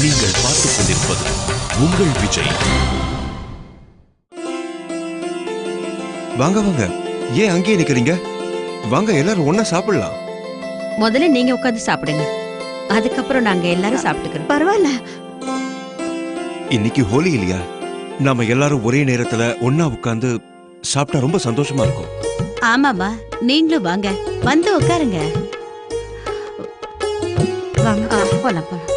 நீங்கள் பார்த்துக் கொண்டிருப்பது உங்கள் விஜய். வாங்க வாங்க, ஏன் அங்கேயே நிக்கிறீங்க? வாங்க எல்லாரும் ஒண்ணா சாப்பிடலாம். முதல்ல நீங்க உட்காந்து சாப்பிடுங்க, அதுக்கப்புறம் நாங்க எல்லாரும் சாப்பிட்டுக்கிறோம். பரவாயில்ல, இன்னைக்கு ஹோலி இல்லையா? நாம எல்லாரும் ஒரே நேரத்துல ஒண்ணா உட்கார்ந்து சாப்பிட்டா ரொம்ப சந்தோஷமா இருக்கும். ஆமாமா, நீங்களும் வாங்க, வந்து உட்காருங்க. வாங்க போலாம் போலாம்.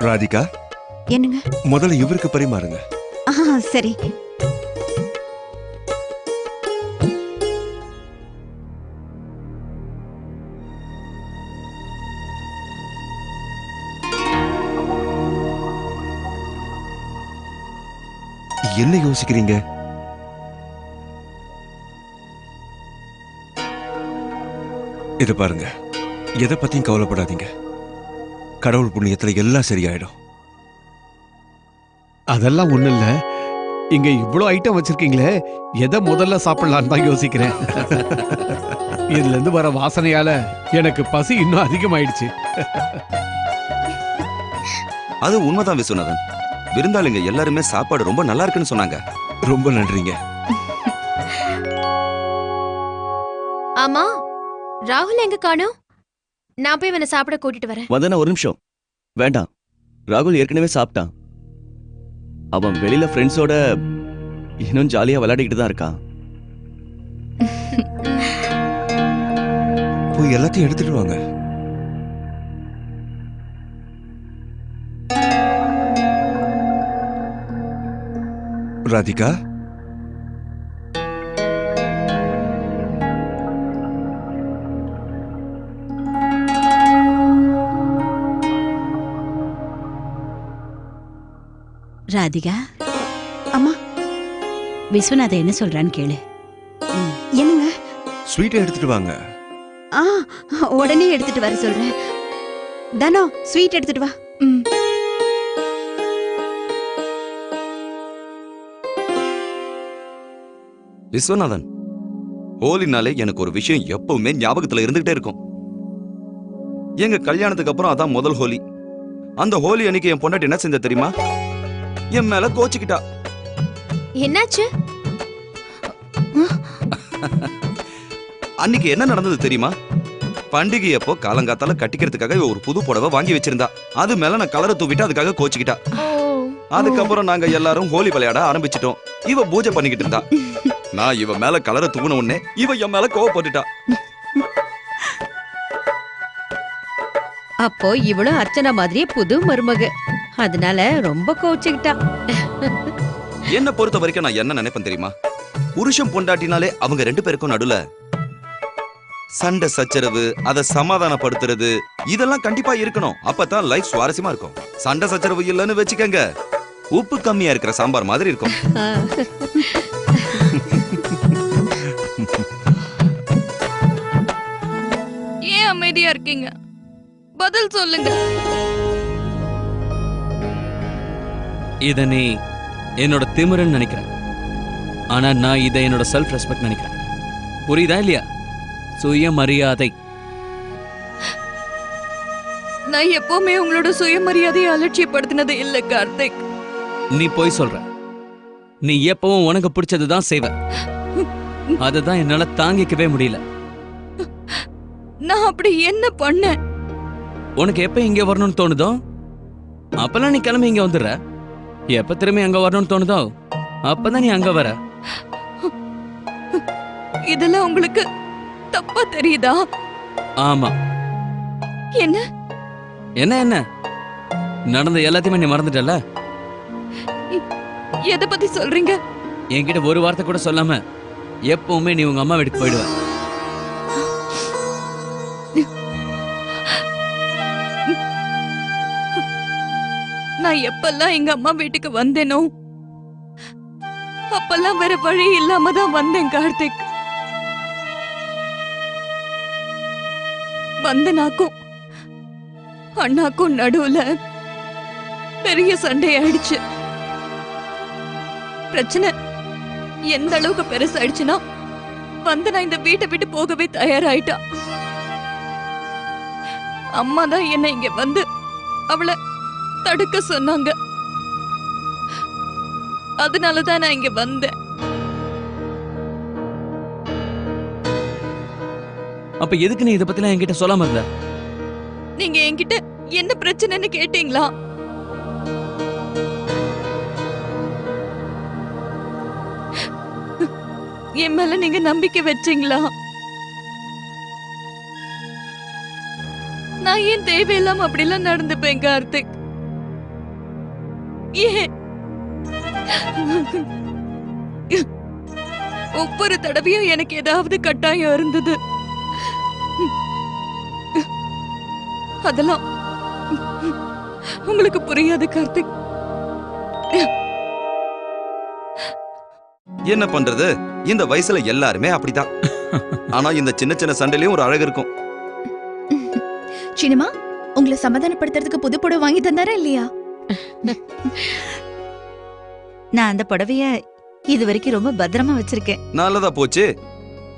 ராதிகா, என்னங்க? முதல்ல இவருக்கு பரிமாறுங்க. சரி. என்ன யோசிக்கிறீங்க? இத பாருங்க, எதை பத்தியும் கவலைப்படாதீங்க. கடவுள் புண்ணியத்துல எல்லாம் சரியாயிடும். அதெல்லாம் ஒண்ணு இல்ல. இங்க இவ்வளவு ஐட்டம் வச்சிருக்கீங்களே, எதை முதல்ல சாப்பிடலான்னு தான் யோசிக்கிறேன். இதுல இருந்து வர வாசனையால எனக்கு பசி இன்னும் அதிகமாயிடுச்சு. அது உண்மைதான் விஸ்வநாதன். விருந்தாளிங்க எல்லாருமே சாப்பாடு ரொம்ப நல்லா இருக்குன்னு சொன்னாங்க. ரொம்ப நன்றிங்க. ஆமா, ராகுல் எங்க காணோம்? நான் போய் இவனை சாப்பிட கூட்டிட்டு வரேன். வந்தனா ஒரு நிமிஷம். வேண்டாம், ராகுல் ஏற்கனவே சாப்பிட்டான். அவன் வெளியில ஃப்ரெண்ட்ஸோட இன்னும் ஜாலியா விளையாடிக்கிட்டு தான் இருக்கான். போய் எல்லாத்தையும் எடுத்துட்டு வாங்க. ராதிகா, ராதிகா, அம்மா, விஸ்வநாதன் என்ன சொல்றான்னு கேளு. என்னங்க? ஸ்வீட்டை எடுத்துட்டு வாங்க. உடனே எடுத்துட்டு வர சொல்றேன். தனோ, ஸ்வீட் எடுத்துட்டு வா. விஸ்வநாதன், ஹோலினாலே எனக்கு ஒரு விஷயம் எப்பவுமே ஞாபகத்துல இருந்துகிட்டே இருக்கும். எங்க கல்யாணத்துக்கு அப்புறம் அதான் முதல் ஹோலி. அந்த ஹோலி அன்னைக்கு என் பொண்டாட்டி என்ன செஞ்ச தெரியுமா? என் மேல கோச்சிக்கிட்டா. என்னாச்சு? அன்னைக்கு என்ன நடந்தது தெரியுமா? பண்டிகை அப்போ காலங்காத்தால கட்டிக்கிறதுக்காக ஒரு புது புடவை வாங்கி வச்சிருந்தா. அது மேல நான் கலரை தூவிட்டு அதுக்காக கோச்சிக்கிட்டா. அதுக்கப்புறம் நாங்க எல்லாரும் ஹோலி விளையாட ஆரம்பிச்சிட்டோம். இவ பூஜை பண்ணிக்கிட்டு இருந்தா. நான் இவ மேல கலரை தூவின உடனே இவ என் மேல கோவப்பட்டுட்டா. அப்போ இவளும் அர்ச்சனா மாதிரியே புது மருமக, அதனால ரொம்ப கோச்சுக்கிட்டா. என்ன பொறுத்த வரைக்கும் நான் என்ன நினைப்பேன் தெரியுமா? புருஷன் பொண்டாட்டினாலே அவங்க ரெண்டு பேருக்கும் நடுல சண்டை சச்சரவு, அதை சமாதானப்படுத்துறது, இதெல்லாம் கண்டிப்பா இருக்கணும். அப்பதான் லைஃப் சுவாரஸ்யமா இருக்கும். சண்டை சச்சரவு இல்லைன்னு வச்சுக்கங்க, உப்பு கம்மியா இருக்கிற சாம்பார் மாதிரி இருக்கும். ஏன் அமைதியா இருக்கீங்க? பதில் சொல்லுங்க. இத நீ என்னோட திமிருன்னு நினைக்கிறேன். ஆனா நான் இதை என்னோட செல்ஃப் ரெஸ்பெக்ட் நினைக்கிறேன். புரியுதா இல்லையா? சுயமரியாதை. நான் எப்பவுமே உங்களோட சுயமரியாதையை அலட்சியப்படுத்தினது இல்ல கார்த்திக். நீ போய் சொல்ற. நீ எப்பவும் உனக்கு பிடிச்சதுதான் செய்வ. அததான் என்னால தாங்கிக்கவே முடியல. நான் அப்படி என்ன பண்ண? உனக்கு எப்ப இங்க வரணும்னு தோணுதோ அப்பெல்லாம் நீ கிளம்பி இங்க வந்துடுற. எப்ப திரும்பி அங்க வரணும்னு தோணுதோ அப்பதான் நீ அங்க வர. இதெல்லாம் உங்களுக்கு தப்பா தெரியுதா? ஆமா. என்ன என்ன என்ன நடந்த எல்லாத்தையுமே நீ மறந்துட்டல? எதை பத்தி சொல்றீங்க? என்கிட்ட ஒரு வார்த்தை கூட சொல்லாம எப்பவுமே நீ உங்க அம்மா வீட்டுக்கு போயிடுவ. நான் எப்பெல்லாம் எங்க அம்மா வீட்டுக்கு வந்தேனோ அப்பெல்லாம் வேற வழி இல்லாம தான் வந்தேன் கார்த்திக். வந்தனாக்கும் அண்ணாக்கும் நடுவுல பெரிய சண்டை ஆயிடுச்சு. பிரச்சனை எந்த அளவுக்கு பெருசாயிடுச்சுன்னா வந்தனா இந்த வீட்டை விட்டு போகவே தயாராயிட்டா. அம்மா தான் என்ன இங்க வந்து அவளை தடுக்க சொன்னாங்க. அதனாலதான் நான் இங்க வந்தேன். அப்ப எதுக்கு நீ இத பத்திலாம் என்கிட்ட சொல்லாம இருந்த? நீங்க என்கிட்ட என்ன பிரச்சனைன்னு கேட்டீங்களா? என் மேல நீங்க நம்பிக்கை வச்சீங்களா? நான் ஏன் தேவையில்லாம அப்படிலாம் நடந்துப்பேன் கார்த்திக்? ஏன் ஒவ்வொரு தடவையும் எனக்கு ஏதாவது கட்டாயம் இருந்தது. அதெல்லாம் உங்களுக்கு புரியாது கார்த்திக். என்ன பண்றது, இந்த வயசுல எல்லாருமே அப்படிதான். ஆனா இந்த சின்ன சின்ன சண்டையிலயும் ஒரு அழகு இருக்கும். சினிமா உங்களை சமாதானப்படுத்துறதுக்கு புது புடவை வாங்கி தந்தாரா இல்லையா? நான் அந்த புடவைய இது வரைக்கும் ரொம்ப பத்திரமா வச்சிருக்கேன். நல்லதா போச்சு.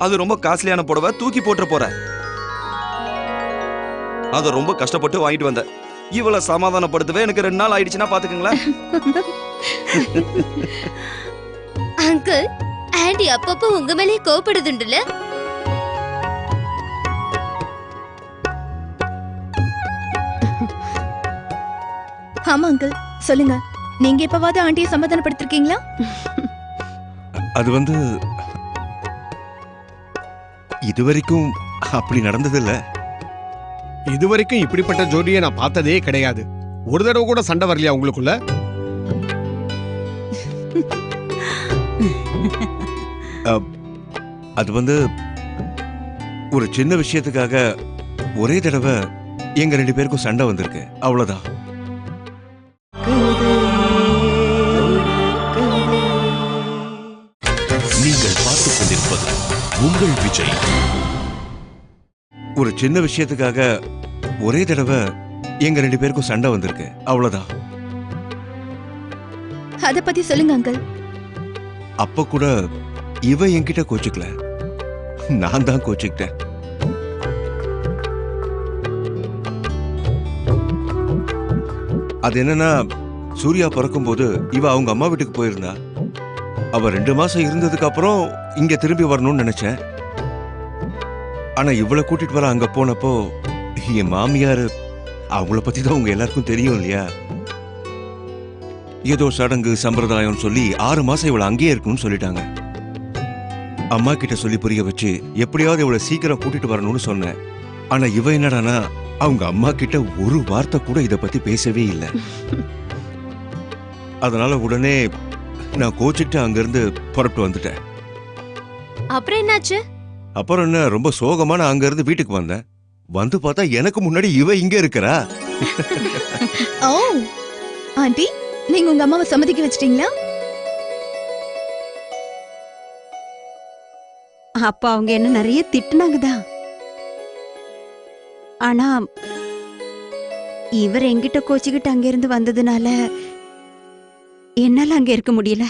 அது ரொம்ப காஸ்ட்லியான புடவை, தூக்கி போட்டு போற. அத ரொம்ப கஷ்டப்பட்டு வாங்கிட்டு வந்த. இவள சமாதானப்படுத்தவே எனக்கு 2 நாள் ஆயிடுச்சுன்னா பாத்துக்கங்களேன். அங்கிள், ஆண்டி அப்பப்போ உங்க மேலே கோபப்படுதுண்டுல? ஆமா அங்கிள், சொல்லுங்க. நீங்க எப்பவாவது ஆண்டியை சமாதானப்படுத்திருக்கீங்களா? அது வந்து இதுவரைக்கும் அப்படி நடந்ததில்ல. இதுவரைக்கும் இப்படிப்பட்ட ஜோடியை நான் பார்த்ததே கிடையாது. ஒரு தடவை கூட சண்டை வரலையா உங்களுக்குள்ள? அது வந்து ஒரு சின்ன விஷயத்துக்காக ஒரே தடவை எங்க 2 பேருக்கும் சண்டை வந்திருக்கு, அவ்வளவுதான். நீங்கள் பார்த்துக் கொண்டிருப்பது உங்கள் விஜய். ஒரு சின்ன விஷயத்துக்காக ஒரே தடவை எங்க 2 பேருக்கும் சண்டை வந்திருக்கு, அவ்வளவுதான். அத பத்தி சொல்லுங்க அங்கிள். அப்ப கூட இவ என்கிட்ட கோச்சுக்கல, நான் தான் கோச்சுக்கிட்டேன். அது என்னன்னா, சூர்யா பிறக்கும் போது இவ அவங்க அம்மா வீட்டுக்கு போயிருந்தா. அவ 2 மாசம் இருந்ததுக்கு அப்புறம் இங்க திரும்பி வரணும்னு நினைச்சேன். ஆனா இவளை கூட்டிட்டு வர அங்க போனப்போ என் மாமியார், அவங்கள பத்தி தான் உங்க எல்லாருக்கும் தெரியும் இல்லையா, ஏதோ சடங்கு சம்பிரதாயம் சொல்லி 6 மாசம் இவளை அங்கேயே இருக்கணும்னு சொல்லிட்டாங்க. அம்மா கிட்ட சொல்லி புரிய வச்சு எப்படியாவது இவளை சீக்கிரம் கூட்டிட்டு வரணும்னு சொன்னேன். ஆனா இவ என்னடானா, அவங்க அம்மா கிட்ட ஒரு வார்த்தை கூட இத பத்தி பேசவே இல்லை. அதனால உடனே நான் கோச்சிட்டு அங்கிருந்து புறப்பட்டு வந்துட்டேன். அப்புறம் என்னாச்சு? அப்புறம் என்ன, ரொம்ப சோகமா நான் அங்க இருந்து வீட்டுக்கு வந்தேன். வந்து பார்த்தா எனக்கு முன்னாடி இவ இங்க இருக்கிறா. ஓ ஆண்டி, நீங்க உங்க அம்மாவை சம்மதிக்க வச்சிட்டீங்களா? அப்ப அவங்க என்ன நிறைய திட்டுனாங்கதான். ஆனா இவர் என்கிட்ட கோச்சிக்கிட்டு அங்கிருந்து வந்ததுனால என்னால அங்க இருக்க முடியல.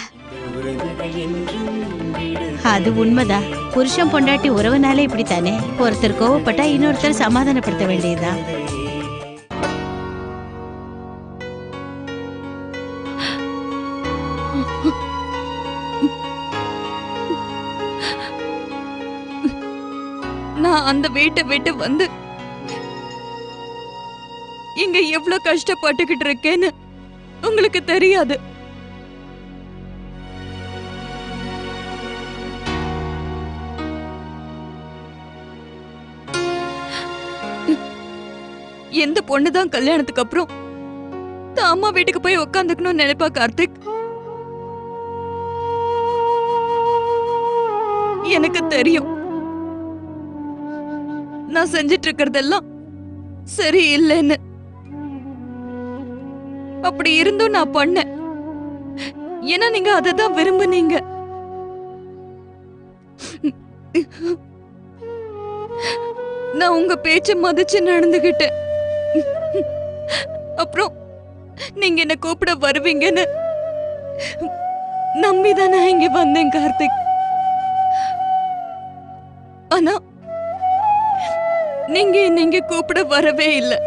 அது உண்மைதான். புருஷன் பொண்டாட்டி உறவுனாலே இப்படித்தானே. ஒருத்தர் கோவப்பட்டா இன்னொருத்தர் சமாதானப்படுத்த வேண்டியதுதான். நான் அந்த வீட்டை விட்டு வந்து இங்க எவ்வளவு கஷ்டப்பட்டுக்கிட்டு இருக்கேன்னு உங்களுக்கு தெரியாது. எந்த பொண்ணுதான் கல்யாணத்துக்கு அப்புறம் தான் அம்மா வீட்டுக்கு போய் உக்காந்துக்கணும்னு நினைப்பா கார்த்திக்? எனக்கு தெரியும் நான் செஞ்சிட்டு இருக்கிறதெல்லாம் சரி இல்லைன்னு. அப்படி இருந்தும் நான் பண்ணேன். ஏன்னா நீங்க அததான் விரும்புனீங்க. நான் உங்க பேச்ச மதிச்சு நடந்துகிட்டேன். அப்புறம் நீங்க என்ன கூப்பிட வருவீங்கன்னு நம்பிதான் நான் இங்க வந்தேன் கார்த்திக். ஆனா நீங்க கூப்பிட வரவே இல்லை.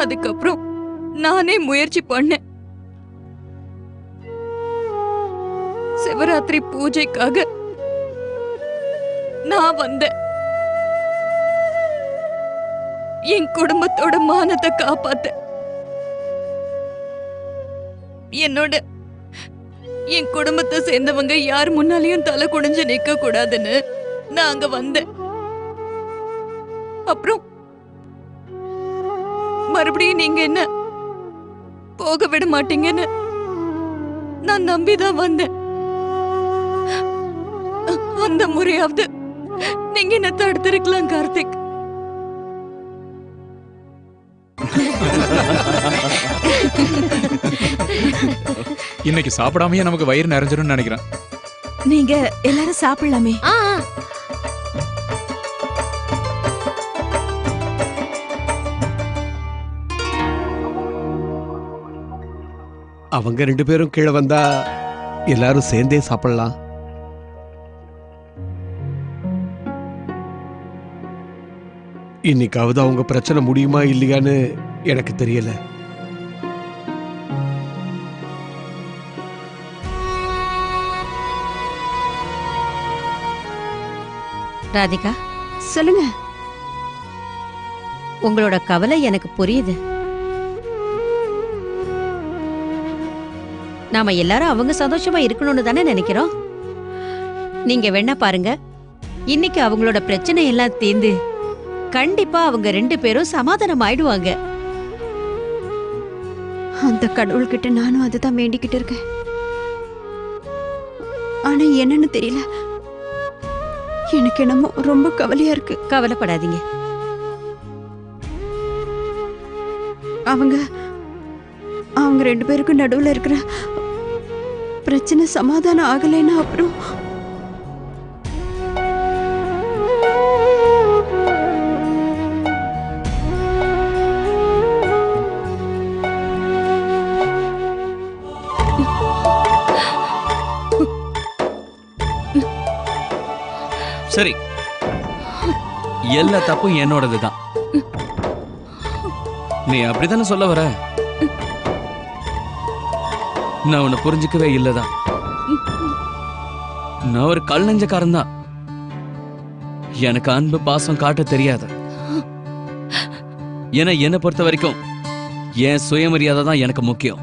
அதுக்கப்புறம் நானே முயற்சி பண்ணேன். சிவராத்திரி பூஜைக்காக நான் வந்தேன். என் குடும்பத்தோட மானத்தை காப்பாத்த, என் குடும்பத்தை சேர்ந்தவங்க யார் முன்னாலையும் தலை குனிஞ்சு நிக்க கூடாதுன்னு நான் அங்க வந்தேன். அப்புறம் மறுபடியும் நீங்க என்ன போக விட மாட்டீங்கன்னு நான் நம்பிதான் வந்தேன். அந்த முறையாவது நீங்க என்ன தடுத்திருக்கலாம் கார்த்திக். இன்னைக்கு சாப்பிடாமயே நமக்கு வயிறு நிறைஞ்சிரும் நினைக்கிறேன். நீங்க எல்லாரும் சாப்பிடலாமே. அவங்க 2 பேரும் கீழே வந்தா எல்லாரும் சேர்ந்தே சாப்பிடலாம். இன்னைக்காவது அவங்க பிரச்சனை முடியுமா இல்லையான்னு எனக்கு தெரியல. ராதிகா, சொல்லுங்க. உங்களோட கவலை எனக்கு புரியுது. நாம எல்லாரும் அவங்க சந்தோஷமா இருக்கணும்னு தானே நினைக்கிறோம். நீங்க வேணா பாருங்க, இன்னைக்கு அவங்களோட பிரச்சனை எல்லாம் தீர்ந்து கண்டிப்பா அவங்க 2 பேரும் சமாதானம் ஆயிடுவாங்க. அந்த கடவுள்கிட்ட நானும் அதுதான் வேண்டிக்கிட்டு இருக்கேன். ஆனா என்னன்னு தெரியல, எனக்கு என்னமோ ரொம்ப கவலையா இருக்கு. கவலைப்படாதீங்க. அவங்க 2 பேருக்கும் நடுவுல இருக்கிற பிரச்சனை சமாதானம் ஆகலைன்னா அப்புறம் சரி, எல்லா தப்பும் என்னோடதுதான். நீ அப்படித்தானே சொல்ல வர? நான் உன்னை புரிஞ்சுக்கவே இல்லதான். நான் ஒரு கல் நெஞ்சக்காரன் தான். எனக்கு அன்பு பாசம் காட்ட தெரியாது. ஏன்னா என்னை பொறுத்த வரைக்கும் என் சுயமரியாதை தான் எனக்கு முக்கியம்.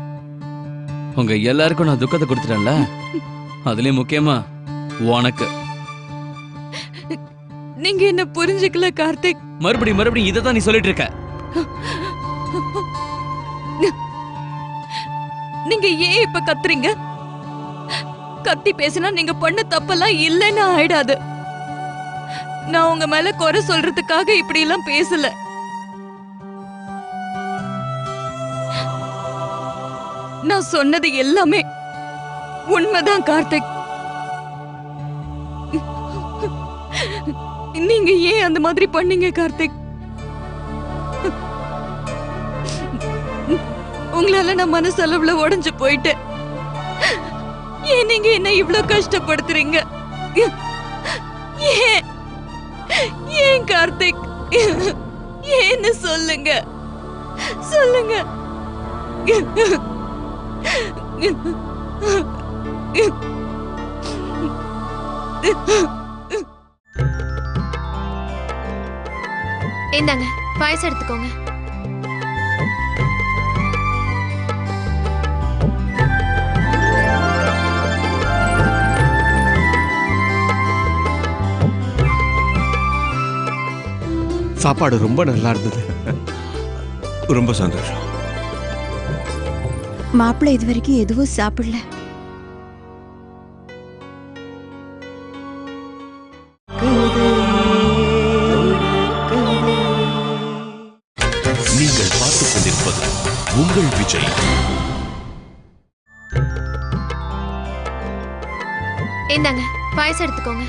உங்க எல்லாருக்கும் நான் துக்கத்தை கொடுத்துட்டேன்ல, அதுலயும் முக்கியமா உனக்கு. நீங்க என்ன புரிஞ்சுக்கல கார்த்திக். மறுபடியும் இதை தான் நீ சொல்லிட்டு இருக்க. நீங்க ஏன் இப்ப கத்துறீங்க? கத்தி பேசினா நீங்க பண்ண தப்பெல்லாம் இல்லைன்னு ஆயிடாது. நான் உங்க மேல குறை சொல்றதுக்காக இப்படி எல்லாம் பேசல. நான் சொன்னது எல்லாமே உண்மைதான் கார்த்திக். நீங்க ஏன் அந்த மாதிரி பண்ணீங்க கார்த்திக்? உங்களால நான் மனசளவுல உடைஞ்சு போயிட்டேன். ஏன் நீங்க என்ன இவ்ளோ கஷ்டப்படுத்துறீங்க? ஏன் ஏன் கார்த்திக்? ஏன்னு சொல்லுங்க, சொல்லுங்க. இந்தாங்க பாயசம் எடுத்துக்கோங்க. சாப்பாடு ரொம்ப நல்லா இருந்தது. ரொம்ப சந்தோஷம். மாப்பிள்ளை இது வரைக்கும் எதுவும் சாப்பிடல. நீங்கள் பார்த்துக் கொண்டிருப்பது உங்கள் விஜய். இந்தாங்க பாயசம் எடுத்துக்கோங்க.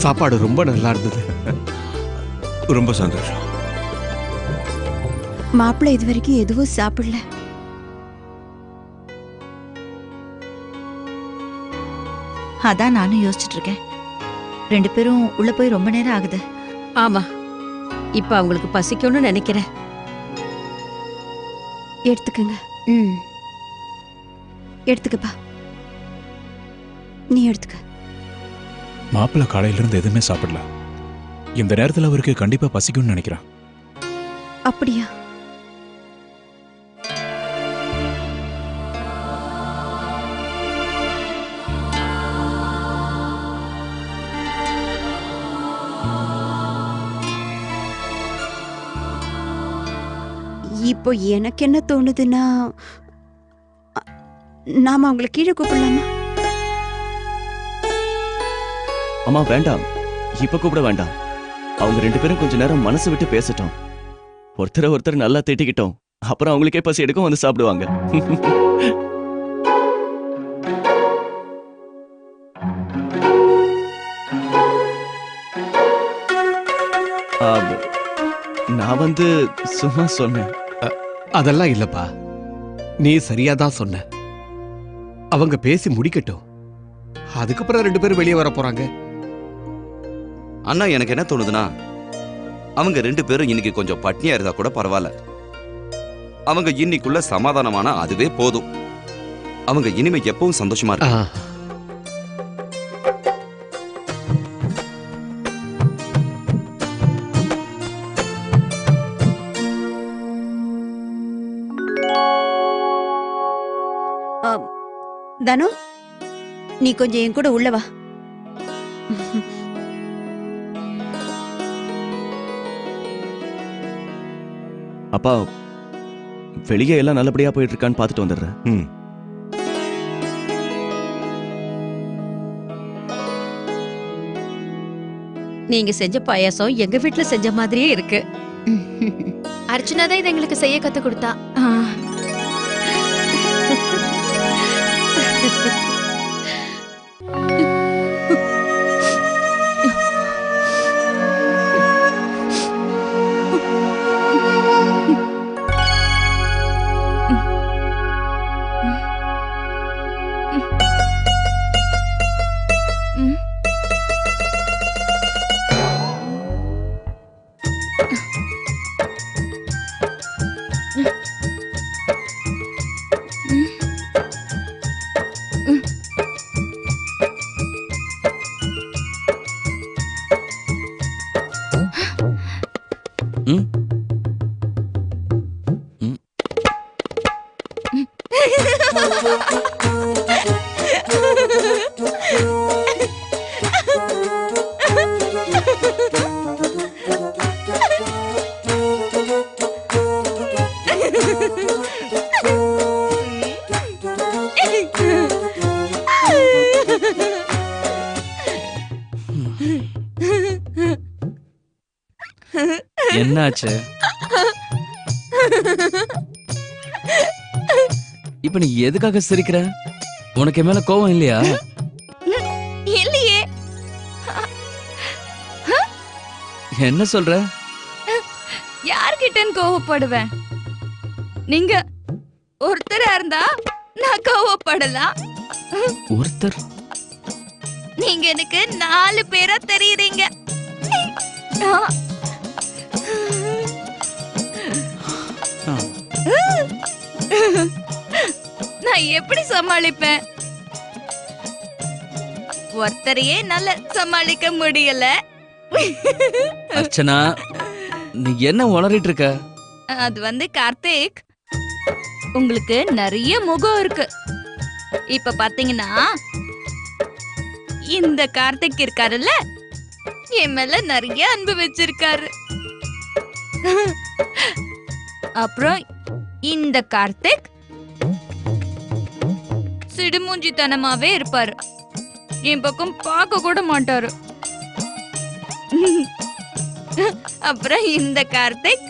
சாப்பாடு ரொம்ப நல்லா இருந்தது. ரொம்ப சந்தோஷம். மாப்பிள்ளை இது வரைக்கும் எதுவும் சாப்பிடல. அதான் நானும் யோசிச்சுட்டு இருக்கேன். 2 பேரும் உள்ள போய் ரொம்ப நேரம் ஆகுது. ஆமா, இப்ப அவங்களுக்கு பசிக்கும்னு நினைக்கிறேன். எடுத்துக்கங்க. எடுத்துக்கப்பா. நீ எடுத்துக்க. மாப்பிள்ள காலையில இருந்து எதுவுமே சாப்பிடல. இந்த நேரத்துல அவருக்கு கண்டிப்பா பசிக்கும்னு நினைக்கிறேன். அப்படியா? இப்போ எனக்கு என்ன தோணுதுன்னா, நாம அவங்களை கீழே கூப்பிடலாமா? அம்மா வேண்டாம், இப்ப கூப்பிட வேண்டாம். அவங்க 2 பேரும் கொஞ்ச நேரம் மனசு விட்டு பேசட்டும். ஒருத்தர் நல்லா திட்டிக்கிட்டோம். அப்புறம் அவங்களுக்கே பசி எடுக்கும், வந்து சாப்பிடுவாங்க. நான் வந்து சும்மா சொன்னேன். அதெல்லாம் இல்லப்பா, நீ சரியாதான் சொன்ன. அவங்க பேசி முடிக்கட்டும், அதுக்கப்புறம் 2 பேரும் வெளியே வர போறாங்க. அண்ணா, எனக்கு என்ன தோணுதுன்னா, அவங்க 2 பேரும் இன்னைக்கு கொஞ்சம் பட்னியா இருந்தா கூட பரவாயில்ல. அவங்க இன்னைக்குள்ள சமாதானமான அதுவே போதும். அவங்க இனிமே எப்பவும் சந்தோஷமா இருக்காங்க. தனு, நீ கொஞ்சம் என் கூட உள்ள வா. அப்பா, வெளியே எல்லாம் நல்லபடியா போயிட்டு இருக்கான்னு பார்த்துட்டு வந்துடுறேன். நீங்க செஞ்ச பாயாசம் எங்க வீட்டுல செஞ்ச மாதிரியே இருக்கு. அர்ச்சனா தான் இதை எங்களுக்கு செய்ய கத்து கொடுத்தா. என்னாச்சு? இப்ப நீ எதுக்காக சிரிக்கிற? உனக்கு மேல கோவம் இல்லையா? இல்லையே. என்ன சொல்ற? யார்கிட்டன்னு கோவப்படுவேன்? நீங்க ஒருத்தரா இருந்தா நான் கோவப்படலாம். ஒருத்தர்? நீங்க எனக்கு 4 பேரா தெரியுறீங்க. நான் எப்படி சமாளிப்பேன்? ஒருத்தரையே நல்ல சமாளிக்க முடியல. அர்ச்சனா, நீ என்ன உளறிட்டு இருக்க? அது வந்து கார்த்திக், உங்களுக்கு நிறைய முகம் இருக்கு. இப்ப பாத்தீங்கன்னா இந்த கார்த்திக் இருக்காருல்ல, என் மேல நிறைய அன்பு வச்சிருக்காரு. அப்புறம் இந்த கார்த்திக் சிடுமூஞ்சித்தனமாவே இருப்பாரு. என் பக்கம் பார்க்க கூட மாட்டாரு. அப்புறம் இந்த கார்த்திக்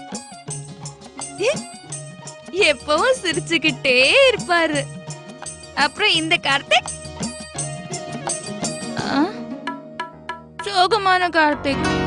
எப்பவும் சிரிச்சுக்கிட்டே இருப்பாரு. அப்புறம் இந்த கார்த்திக் சோகமான கார்த்திக்.